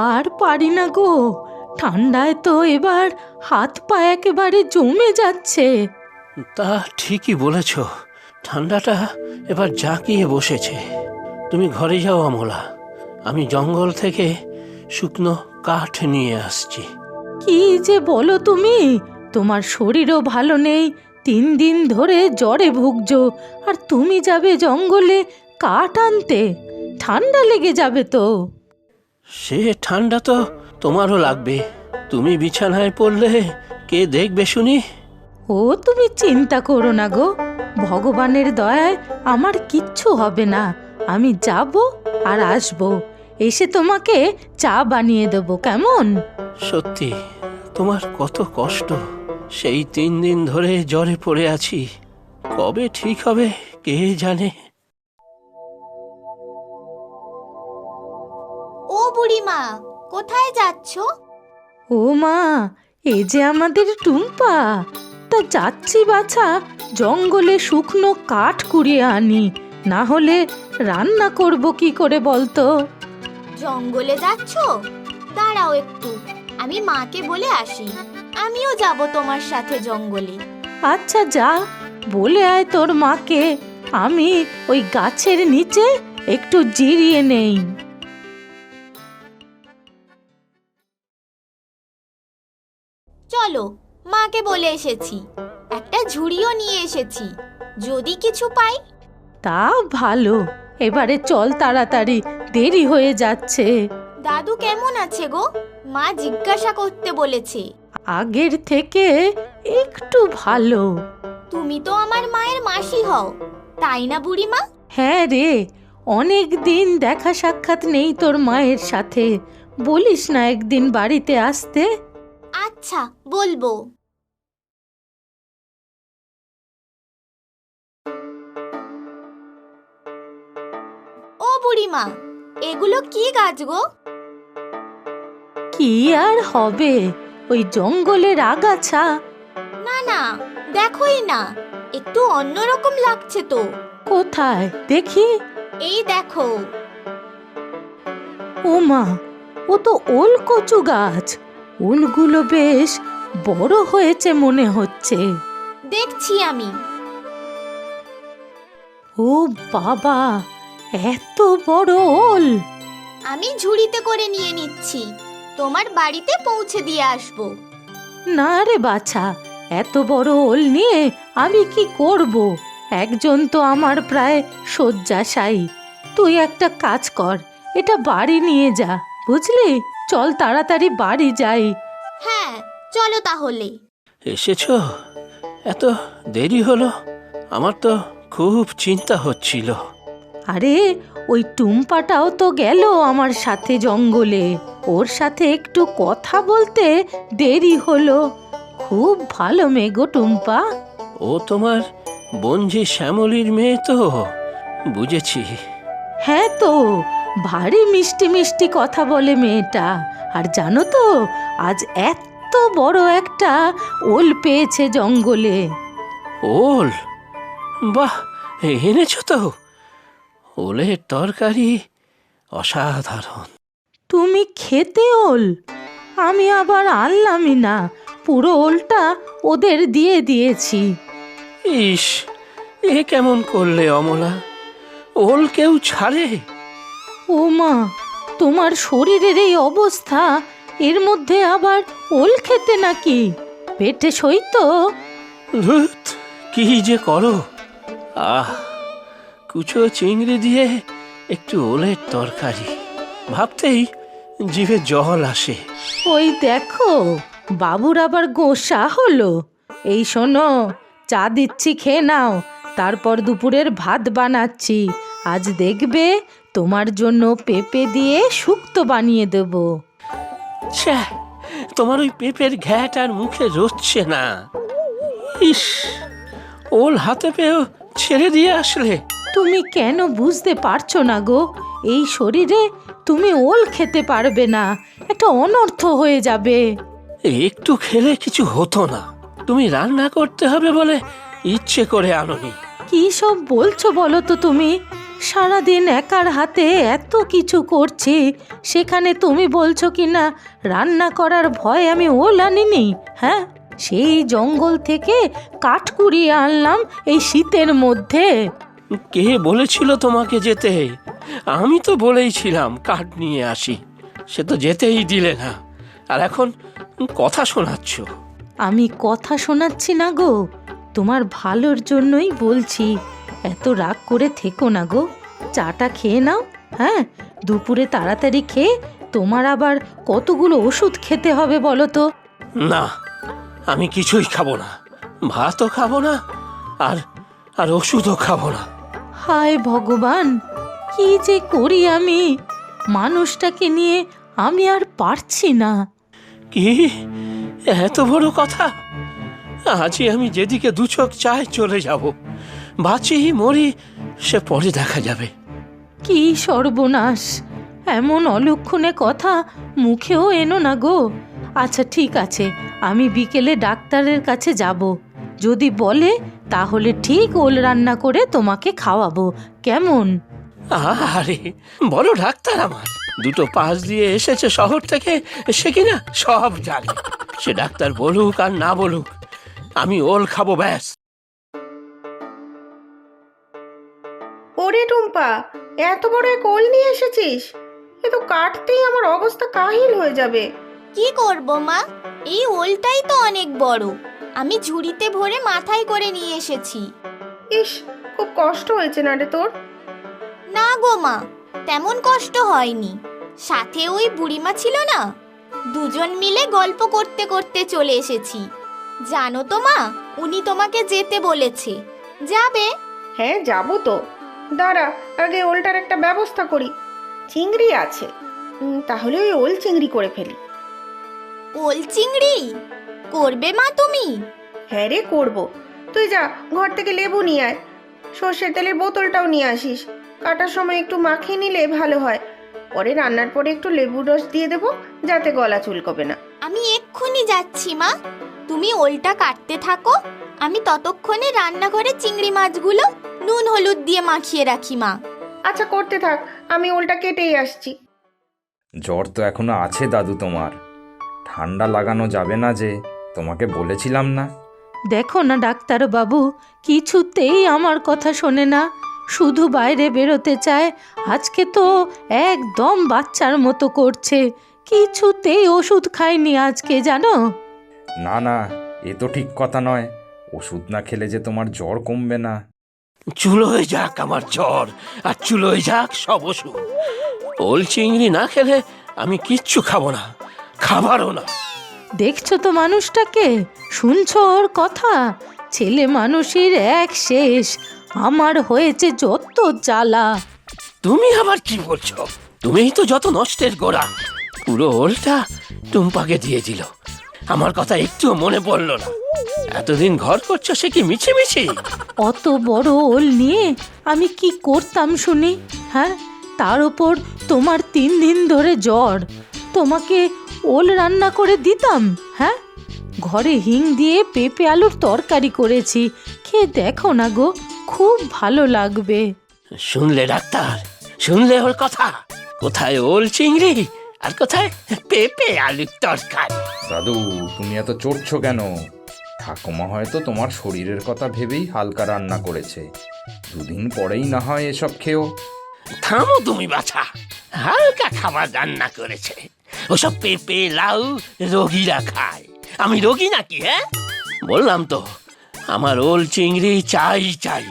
আর পারি না গো, ঠান্ডায় তো এবার হাত পা একেবারে জমে যাচ্ছে। তা ঠিকই বলেছ, ঠান্ডাটা এবার জাঁকিয়ে বসেছে। তুমি ঘরে যাও অমলা, আমি জঙ্গল থেকে শুকনো কাঠ নিয়ে আসছি। কি যে বলো তুমি, তোমার শরীরও ভালো নেই, 3 দিন ধরে জ্বরে ভুগছো, আর তুমি যাবে জঙ্গলে কাঠ আনতে? ঠান্ডা লেগে যাবে তো। সে ঠান্ডা তো তোমারও লাগবে, তুমি বিছানায় পড়লে কে দেখবে শুনি? ও তুমি চিন্তা করো না গো, ভগবানের দয়ায় আমার কিচ্ছু হবে না। আমি যাব আর আসব, এসে তোমাকে চা বানিয়ে দেবো, কেমন? সত্যি তোমার কত কষ্ট, সেই 3 দিন ধরে জ্বরে পড়ে আছি, কবে ঠিক হবে কে জানে। ও বুড়িমা, কোথায় যাচ্ছ? ও মা, এ যে আমাদের টুম্পা। তা যাচ্ছি বাছা, জঙ্গলে শুকনো কাঠ কুড়িয়ে আনি, না হলে রান্না করব কি করে বলতো? জঙ্গলে যাচ্ছ? দাঁড়াও একটু, আমি মাকে বলে আসি, আমিও যাব তোমার সাথে জঙ্গলে। আচ্ছা যা, বলে আয় তোর মাকে, আমি ওই গাছের নিচে একটু জিরিয়ে নেই। চলো, মাকে বলে এসেছি, একটা ঝুড়িও নিয়ে এসেছি, যদি কিছু পাই। তা ভালো, এবারে চল তাড়াতাড়ি, দেরি হয়ে যাচ্ছে। দাদু কেমন আছে গো? মা জিজ্ঞাসা করতে বলেছে। আগের থেকে একটু ভালো। তুমি তো আমার মায়ের মাসি হও, তাই না বুড়িমা? হ্যাঁ রে, অনেক দিন দেখা সাক্ষাৎ নেই তোর মায়ের সাথে, বলিস না একদিন বাড়িতে আসতে? আচ্ছা, বলবো। ও বুড়িমা, এগুলো কি গাছ গো? কি আর হবে, ওই জঙ্গলের আগাছা। না না, দেখোই না, একটু অন্যরকম লাগছে তো। কোথায় দেখি? এই দেখো। ও মা, ও তো ওল কচু গাছ, ওলগুলো বেশ বড় হয়েছে মনে হচ্ছে। দেখছি আমি। ও বাবা, এত বড় ওল! আমি ঝুড়িতে করে নিয়ে নিচ্ছি, তোমার বাড়িতে পৌঁছে দিয়ে আসবো। না রে বাছা, এত বড় ওল নিয়ে আমি কি করব? একজন তো আমার প্রায় শয্যাশায়ী। তুই একটা কাজ কর, এটা বাড়ি নিয়ে যা, বুঝলি? চল তাড়াতাড়ি বাড়ি যাই। হ্যাঁ, চলো তাহলে। এসেছো? এত দেরি হলো, আমার তো খুব চিন্তা হচ্ছিল। আরে, ওই টুম্পাটাও তো গেল আমার সাথে জঙ্গলে, ওর সাথে একটু কথা বলতে দেরি হলো। খুব ভালো মেয়ে গো টুম্পা। ও তোমার বঞ্জি শ্যামলীর মেয়ে তো, বুঝেছি। হ্যাঁ তো, ভারী মিষ্টি মিষ্টি কথা বলে মেয়েটা। আর জানো তো, আজ এত বড় একটা ওল পেয়েছে জঙ্গলে। ওল? বাহ, এনেছো তো? ওলের তরকারি অসাধারণ। তুমি খেতে ওল? আমি আবার আনলামই না, পুরো ওলটা ওদের দিয়ে দিয়েছি। ইস, এ কেমন করলে অমলা? ওল কেউ ছাড়ে? ও মা, তোমার শরীরের এই অবস্থা, এর মধ্যে আবার ওল খেতে নাকি? পেটে সই তো? ধুত, কি যে করো! আহ, কুচো চিংড়ি দিয়ে একটু ওলের তরকারি, ভাবতেই জিভে জল আসে। ওই দেখো, বাবুর আবার গোসা হলো। এই শোনো, চা দিচ্ছি, খেয়ে নাও, তারপর দুপুরের ভাত বানাচ্ছি। আজ দেখবে তোমার জন্য পেঁপে দিয়ে শুক্তো বানিয়ে দেব। ছ্যা, তোমার ওই পেঁপের ঘ্যাট আর মুখে রচ্ছে না। ইস, ওল হাতে পেয়েও ছেড়ে দিয়ে আসলে। তুমি কেন বুঝতে পারছো না গো? এই শরীরে তুমি ওল খেতে পারবে না, একটা অনর্থ হয়ে যাবে। একটু খেলে কিছু হতো না, তুমি রান্না করতে হবে বলে ইচ্ছে করে আনোনি। কি সব বলছো বলো তো তুমি? সারাদিন একার হাতে এত কিছু করছি, সেখানে তুমি বলছো কি না রান্না করার ভয় আমি ওল আনিনি? হ্যাঁ, সেই জঙ্গল থেকে কাঠ কুড়িয়ে আনলাম এই শীতের মধ্যে। কে বলেছিল তোমাকে যেতে? আমি তো বলেইছিলাম কাঠ নিয়ে আসি, সে তো যেতেই দিলে না, আর এখন কথা শোনাচ্ছ। আমি কথা শোনাচ্ছি না গো, তোমার ভালোর জন্যই বলছি। এত রাগ করে থেকো না গো, চাটা খেয়ে নাও। হ্যাঁ, দুপুরে তাড়াতাড়ি খেয়ে তোমার আবার কতগুলো ওষুধ খেতে হবে বলো তো। না, আমি কিছুই খাবো না, ভাতও খাবো না, আর আর ওষুধও খাবো না। হায় ভগবান, কি যে করি আমি! মানুষটাকে নিয়ে আমি আর পারছি না। কি এত বড় কথা? আজই আমি যেদিকে দু চোখ চায় চলে যাব, বাঁচি মরি সে পরে দেখা যাবে। কি সর্বনাশ! এমন অলক্ষণে কথা মুখেও এনো না গো। আচ্ছা ঠিক আছে, আমি বিকেলে ডাক্তারের কাছে যাব। যদি বলে তাহলে ঠিক ওল রান্না করে তোমাকে খাওয়াবো, কেমন? আরে বড় ডাক্তার আমার, দুটো পাস দিয়ে এসেছে শহর থেকে, সে কিনা সব জানে। সে ডাক্তার বলুক আর না বলুক, আমি ওল খাবো ব্যাস। ওরে টুম্পা, এত বড় এক ওল নিয়ে এসেছিস? এ তো কাটতেই আমার অবস্থা কাহিল হয়ে যাবে। কি করব মা, এই ওলটাই তো অনেক বড়, আমি ঝুড়িতে ভরে মাথায় করে নিয়ে এসেছি। ইস, খুব কষ্ট হয়েছে না রে তোর? না গো মা, তেমন কষ্ট হয়নি। সাথে ওই বুড়িমা ছিল না, দুজন মিলে গল্প করতে করতে চলে এসেছি। জানো তো মা, উনি তোমাকে যেতে বলেছে, যাবে? হ্যাঁ যাবো তো, দাঁড়া আগে ওলটার একটা ব্যবস্থা করি। চিংড়ি আছে, তাহলে ওই ওল চিংড়ি করে ফেলি। ওল চিংড়ি করবে মা তুমি? হ্যাঁ রে করবো। তুই যা ঘর থেকে লেবু নিয়ে আয়, সর্ষের তেলের বোতলটাও নিয়ে আসিস। কাটার সময় একটু মাখিয়ে নিলে ভালো হয়, পরে রান্নার পরে একটু লেবু রস দিয়ে দেবো, যাতে গলা চুলকবে না। আমি এক্ষুনি যাচ্ছি মা, তুমি ওলটা কাটতে থাকো, আমি ততক্ষণে রান্নাঘরে চিংড়ি মাছগুলো নুন হলুদ দিয়ে মাখিয়ে রাখি মা। আচ্ছা করতে থাক, আমি ওলটা কেটেই আসছি। জ্বর তো এখনো আছে দাদু তোমার, ঠান্ডা লাগানো যাবে না যে, তোমাকে বলেছিলাম না? দেখো না ডাক্তার বাবু, কিছুতেই আমার কথা শোনে না, শুধু বাইরে বেরোতে চায়। আজকে তো একদম বাচ্চার মতো করছে, কিছুতেই ওষুধ খায়নি আজকে, জানো? না না, এ তো ঠিক কথা নয়, ওষুধ না খেলে যে তোমার জ্বর কমবে না। চুলোয় যাক আমার জ্বর, আর চুলোয় যাক সব ওষুধ। ওল চিংড়ি না খেলে আমি কিচ্ছু খাবো না, খাবারও না। দেখছো তো মানুষটাকে, শুনছো ওর কথা? ছেলে মানুষের এক শেষ, আমার হয়েছে যত জ্বালা। তুমি আবার কি বলছো? তুমিই তো যত নষ্টের গোড়া। পুরো ওলটা টুম্পাকে দিয়ে দিল, আমার কথা একটুও মনে পড়লো না। এতদিন ঘর করছো সে কি মিছি মিছি? অত বড় ওল নিয়ে আমি কি করতাম শুনি? হ্যাঁ, তার উপর তোমার 3 দিন ধরে জ্বর, তোমাকে ওল রান্না করে দিতাম? হ্যাঁ, ঘরে হিং দিয়ে পেঁপে আলুর তরকারি করেছি, খেয়ে দেখো না গো, খুব ভালো লাগবে। শুনলে ডাক্তার, শুনলে ওর কথা? কোথায় ওল চিংড়ি আর কোথায় পেঁপে আলুর তরকারি? দাদু তুমি এত চড়ছো কেন? ঠাকুমা হয়তো তোমার শরীরের কথা ভেবেই হালকা রান্না করেছে, দুদিন পরেই না হয় এসব খেও। থামো তুমি বাছা, হালকা খাবার রান্না করেছে। ওসব পেঁপে লাউ রোগীরা খায়, আমি রোগী নাকি? হ্যাঁ, বললাম তো আমার ওল চিংড়ি চাই চাই।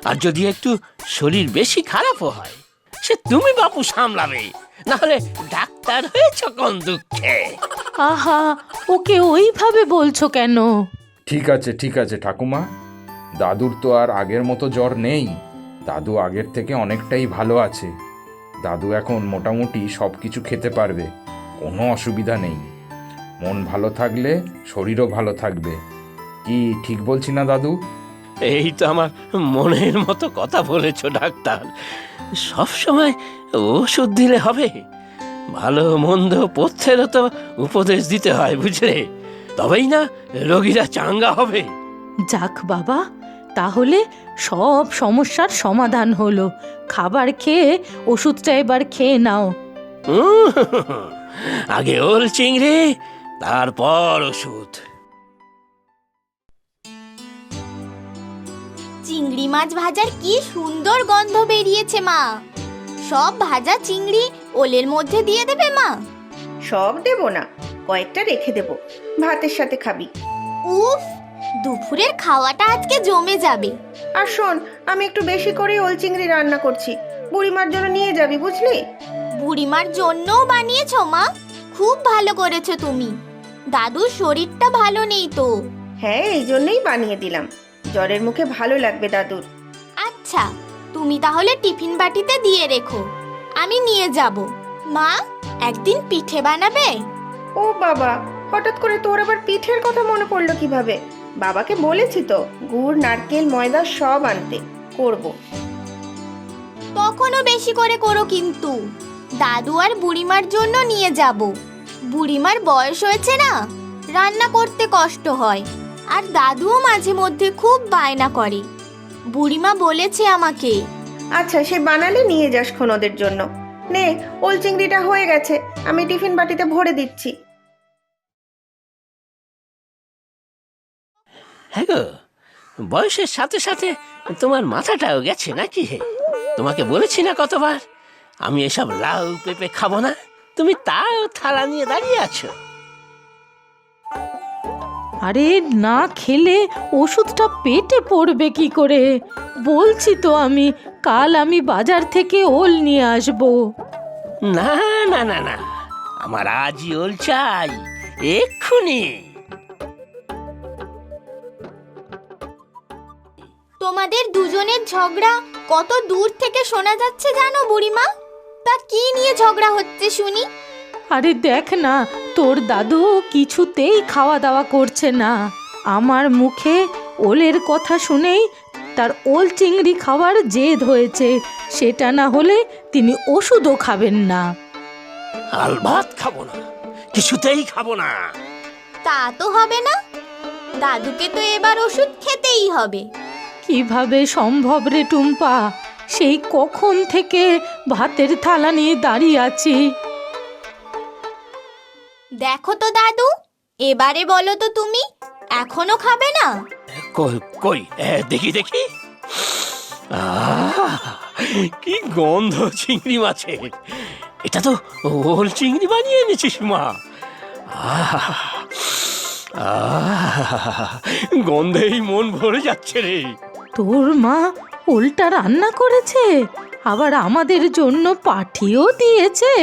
আর যদি একটু শরীর বেশি খারাপও হয়, সে তুমি বাপু সামলাবে, নাহলে ডাক্তার হয়েছ কোন দুঃখে? আহা, ওকে ওইভাবে বলছো কেন? ঠিক আছে ঠাকুমা, দাদুর তো আর আগের মতো জ্বর নেই, দাদু আগের থেকে অনেকটাই ভালো আছে। দাদু এখন মোটামুটি সব কিছু খেতে পারবে, কোনো অসুবিধা নেই। মন ভালো থাকলে শরীরও ভালো থাকবে। কি ঠিক বলছি না দাদু? এই তো আমার মনের মতো কথা বলেছ ডাক্তার। সব সময় ওষুধ দিলে হবে? ভালো মন্দ পথ্যেরও তো উপদেশ দিতে হয়, বুঝলে? তবেই না রোগীরা চাঙ্গা হবে। যাক বাবা, তাহলে সব সমস্যার সমাধান হলো। খাবার খেয়ে ওষুধটা এবার খেয়ে নাও। উম, আগে ওল চিংড়ি, তারপর ওষুধ। চিংড়ি মাছ ভাজার কি সুন্দর গন্ধ বেরিয়েছে মা। সব ভাজা চিংড়ি ওলের মধ্যে দিয়ে দেবে মা? সব দেব না, কয়েকটা রেখে দেব, ভাতের সাথে খাবি। উফ, দুপুরের খাওয়াটা আজকে জমে যাবে। আর শোন, আমি একটু বেশি করে ওল চিংড়ি রান্না করছি, বুড়িমার জন্য নিয়ে যাবি, বুঝলি? বুড়িমার জন্যও বানিয়েছো মা? খুব ভালো করেছো তুমি। দাদুর শরীরটা ভালো নেই তো। হ্যাঁ, এই জন্যই বানিয়ে দিলাম, জ্বরের মুখে ভালো লাগবে দাদুর। আচ্ছা, তুমি তাহলে টিফিন বাটিতে দিয়ে রেখো, আমি নিয়ে যাব। মা, একদিন পিঠে বানাবে? ও বাবা, হঠাৎ করে তোর আবার পিঠের কথা মনে পড়লো কিভাবে? বাবাকে বলেছি তো গুড়, নারকেল, ময়দা সব আনতে, করব। তখনও বেশি করে করো কিন্তু। দাদু আর বুড়িমার জন্য নিয়ে যাব। বুড়িমার বয়স হয়েছে না, রান্না করতে কষ্ট হয়। আর দাদুও মাঝে মধ্যে খুব বায়না করে। বুড়িমা বলেছে আমাকে। আচ্ছা, সে বানালে নিয়ে যাস খন ওদের জন্য। নে, ওল চিংড়িটা হয়ে গেছে, আমি টিফিন বাটিতে ভরে দিচ্ছি। হ্যাঁ গো, বয়সের সাথে সাথে তোমার মাথাটাও গেছে নাকি? তোমাকে বলেছি না কতবার আমি এসব লাউ পেঁপে খাবো না, তুমি তাও থালা নিয়ে দাঁড়িয়ে আছো। আরে না খেলে ওষুধটা পেটে পড়বে কি করে? বলছি তো আমি, কাল আমি বাজার থেকে ওল নিয়ে আসবো। না না না না, আমার আজই ওল চাই, এক্ষুনি। তোমাদের দুজনের ঝগড়া কত দূর থেকে শোনা যাচ্ছে জানো বুড়িমা? তা কি নিয়ে ঝগড়া হচ্ছে শুনি? আরে দেখ না, তোর দাদু কিছুতেই খাওয়া দাওয়া করছে না। আমার মুখে ওলের কথা শুনেই তার ওল চিংড়ি খাওয়ার জেদ হয়েছে। সেটা না হলে তিনি ওষুধও খাবেন না। আলবাত খাবো না, কিছুতেই খাবো না। তা তো হবে না, দাদুকে তো এবার ওষুধ খেতেই হবে। কিভাবে সম্ভব রে টুম্পা? সেই কখন থেকে ভাতের থালা নিয়ে দাঁড়িয়ে আছি। দেখো তো দাদু, এবারে বলো তো তুমি, এখনো খাবে না? কই কই, দেখি দেখি। আহ, কি গন্ধ চিংড়ি মাছের! এটা তো ওল চিংড়ি বানিয়ে এনেছিস মা। আহ, আহ, গন্ধেই মন ভরে যাচ্ছে রে। তোর মা ওলটা রান্না করেছে, আবার আমাদের জন্য পাঠিয়েও দিয়েছে।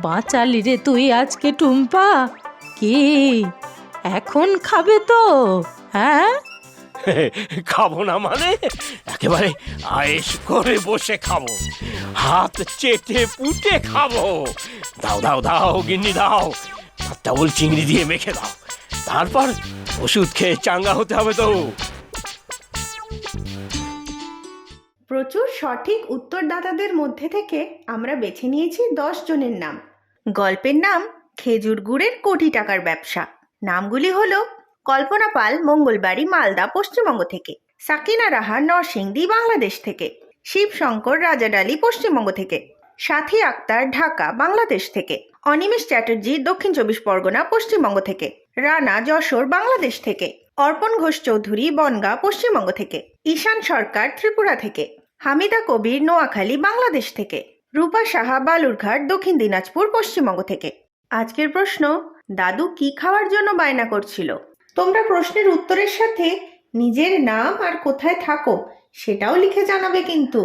বাঁচালি রে তুই আজকে টুম্পা। কি এখন খাবে তো? হ্যাঁ, খাবো না মানে একেবারে আয়েশ করে বসে খাবো, হাত চেটে পুটে খাবো। দাও দাও দাও গিন্নি দাও, একটা ওল চিংড়ি দিয়ে মেখে দাও, তারপর ওষুধ খেয়ে চাঙ্গা হতে হবে তো। প্রচুর সঠিক উত্তরদাতাদের মধ্যে থেকে আমরা বেছে নিয়েছি 10 জনের নাম। গল্পের নাম খেজুর গুড়ের কোটি টাকার ব্যবসা। নামগুলি হলো কল্পনা পাল, মঙ্গলবাড়ি, মালদা, পশ্চিমবঙ্গ থেকে; সাকিনা রাহা, নরসিংদী, বাংলাদেশ থেকে; শিবশঙ্কর, রাজাডালি, পশ্চিমবঙ্গ থেকে; সাথী আক্তার, ঢাকা, বাংলাদেশ থেকে; অনিমেষ চ্যাটার্জি, দক্ষিণ 24 পরগনা, পশ্চিমবঙ্গ থেকে; রানা, যশোর, বাংলাদেশ থেকে; অর্পণ ঘোষ চৌধুরী, বনগাঁ, পশ্চিমবঙ্গ থেকে; ঈশান সরকার, ত্রিপুরা থেকে; হামিদা কবির, নোয়াখালী, বাংলাদেশ থেকে; রূপা সাহা, বালুরঘাট, দক্ষিণ দিনাজপুর, পশ্চিমবঙ্গ থেকে। আজকের প্রশ্ন, দাদু কি খাওয়ার জন্য বায়না করছিল? তোমরা প্রশ্নের উত্তরের সাথে নিজের নাম আর কোথায় থাকো সেটাও লিখে জানাবে কিন্তু।